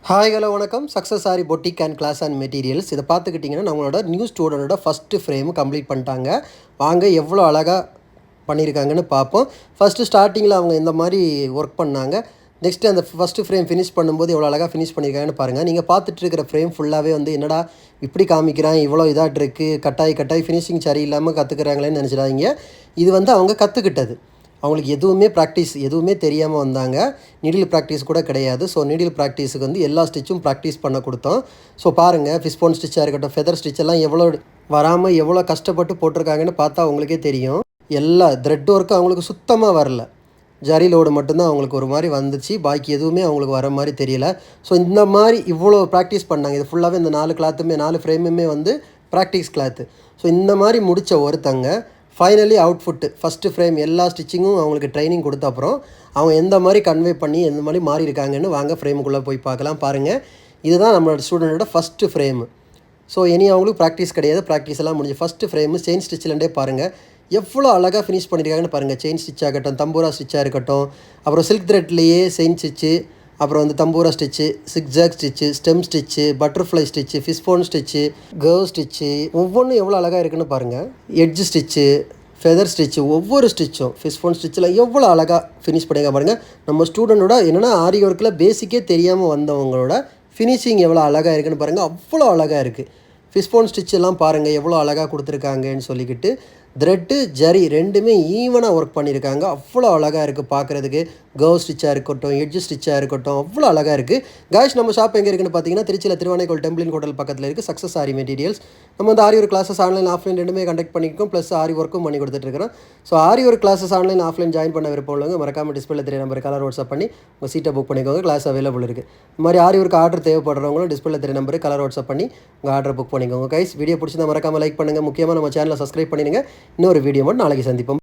Hi hello வணக்கம். Success sari boutique and class and materials. இதை பார்த்துக்கிட்டிங்கன்னா நம்மளோட நியூ ஸ்டூடெண்டோட ஃபஸ்ட்டு ஃப்ரேம் கம்ப்ளீட் பண்ணிட்டாங்க. வாங்க எவ்வளோ அழகாக பண்ணியிருக்காங்கன்னு பார்ப்போம். ஃபஸ்ட்டு ஸ்டார்டிங்கில் அவங்க இந்த மாதிரி ஒர்க் பண்ணாங்க. நெக்ஸ்ட்டு அந்த ஃபஸ்ட்டு ஃப்ரேம் ஃபினிஷ் பண்ணும்போது எவ்வளோ அழகாக ஃபினிஷ் பண்ணியிருக்காங்கன்னு பாருங்கள். நீங்கள் பார்த்துட்டு இருக்கிற ஃப்ரேம் ஃபுல்லாகவே என்னடா இப்படி காமிக்கிறான், இவ்வளோ இதாகிட்டு இருக்குது, கட்டாய் ஃபினிஷிங் சரியில்லாமல் கற்றுக்குறாங்களேன்னு நினச்சிடாதீங்க. இது அவங்க கற்றுக்கிட்டது. அவங்களுக்கு எதுவுமே தெரியாமல் வந்தாங்க. நீடில் ப்ராக்டிஸ் கூட கிடையாது. ஸோ நீடில் ப்ராக்டிஸுக்கு எல்லா ஸ்டிச்சும் ப்ராக்டிஸ் பண்ண கொடுத்தோம். ஸோ பாருங்கள், ஃபிஷ்போன் ஸ்டிச்சாக இருக்கட்டும், ஃபெதர் ஸ்டிச்செல்லாம் எவ்வளோ வராமல் எவ்வளோ கஷ்டப்பட்டு போட்டிருக்காங்கன்னு பார்த்தா அவங்களுக்கே தெரியும். எல்லா த்ரெட் ஒர்க்கும் அவங்களுக்கு சுத்தமாக வரல. ஜரி லோடு மட்டும்தான் அவங்களுக்கு ஒரு மாதிரி வந்துச்சு. பாக்கி எதுவுமே அவங்களுக்கு வர மாதிரி தெரியல. ஸோ இந்த மாதிரி இவ்வளோ ப்ராக்டிஸ் பண்ணாங்க. இது ஃபுல்லாகவே இந்த 4 ஃப்ரேமுமே ப்ராக்டிஸ் கிளாத்து. ஸோ இந்த மாதிரி முடித்த ஒருத்தங்க ஃபைனலி அவுட்ஃபுட்டு ஃபஸ்ட்டு ஃப்ரேம் எல்லா ஸ்டிச்சிங்கும் அவங்களுக்கு ட்ரைனிங் கொடுத்த அப்புறம் அவங்க எந்த மாதிரி கன்வே பண்ணி எந்த மாதிரி மாறி இருக்காங்கன்னு வாங்க ஃப்ரேமுக்குள்ளே போய் பார்க்கலாம். பாருங்கள், இதுதான் நம்மளோட ஸ்டூடெண்ட்டோட ஃபஸ்ட்டு ஃப்ரேமு. ஸோ அவங்களுக்கு ப்ராக்டிஸ் கிடையாது. ப்ராக்டிஸ் எல்லாம் முடிஞ்சு ஃபஸ்ட்டு ஃப்ரேமு செயின் ஸ்டிச்சிலேருந்தே பாருங்கள் எவ்வளோ அழகாக ஃபினிஷ் பண்ணியிருக்காங்கன்னு பாருங்கள். செயின் ஸ்டிச் ஆகட்டும், தம்பூரா ஸ்டிச்சாக இருக்கட்டும், அப்புறம் சில்க் த்ரெட்லேயே செயின் ஸ்டிச்சு, அப்புறம் tambura stitch, zigzag stitch, stem stitch, butterfly stitch, fishbone stitch, curve stitch, ஒவ்வொன்றும் எவ்வளோ அழகாக இருக்குன்னு பாருங்கள். எட்ஜ் ஸ்டிச்சு, ஃபெதர் ஸ்டிச்சு, ஒவ்வொரு ஸ்டிச்சும் ஃபிஷ்போன் ஸ்டிச்சில் எவ்வளோ அழகாக ஃபினிஷ் பண்ணிங்க பாருங்கள். நம்ம ஸ்டூடெண்ட்டோட என்னென்னா ஆரி ஒர்க்கில் பேசிக்கே தெரியாமல் வந்தவங்களோட ஃபினிஷிங் எவ்வளோ அழகாக இருக்குன்னு பாருங்கள். அவ்வளோ அழகாக இருக்குது. ஃபிஷ்போன் ஸ்டிச் எல்லாம் பாருங்கள் எவ்வளோ அழகாக கொடுத்துருக்காங்கன்னு சொல்லிக்கிட்டு. த்ரெட்டு ஜரி ரெண்டுமே ஈவனாக ஒர்க் பண்ணியிருக்காங்க. அவ்வளோ அழகாக இருக்குது பார்க்குறதுக்கு. கர்வ் ஸ்டிச்சாக இருக்கட்டும், எட்ஜ் ஸ்டிச்சாக இருக்கட்டும், அவ்வளோ அழகாக இருக்குது. காய்ஸ், நம்ம ஷாப் எங்கே இருக்குன்னு பார்த்தீங்கன்னா திருச்சியில் திருவானைக்கோள் டெம்பிளின் ஹோட்டல் பக்கத்தில் இருக்குது. Success sari materials. நம்ம aari work classes online offline ரெண்டுமே கண்டக்ட் பண்ணியிருக்கோம். ப்ளஸ் ஆரி ஒர்க்கும் பண்ணி கொடுத்துட்ருக்கிறோம். So aari work classes online offline join பண்ண விருப்பம் உள்ளவங்க மறக்காமல் டிஸ்பிளே தெரிய நம்பர் கலர் வாட்ஸ்அப் பண்ணி உங்கள் சீட்டை புக் பண்ணிக்கோங்க. கிளாஸ் அவைலபிள் இருக்குது. இந்த மாதிரி ஆரி ஒர்க் ஆர்டர் தேவைப்படுறவங்களும் டிஸ்பிளே தெரிய நம்பர் கலர் வாட்ஸ்அப் பண்ணி உங்கள் ஆர்டர் புக் பண்ணிக்கோங்க. கைஸ், வீடியோ பிடிச்சிருந்தா மறக்காமல் லைக் பண்ணுங்கள். முக்கியமாக நம்ம சேனலை சப்ஸ்கிரைப் பண்ணிடுங்க. இன்னொரு வீடியோ மட்டும் நாளைக்கு சந்திப்போம்.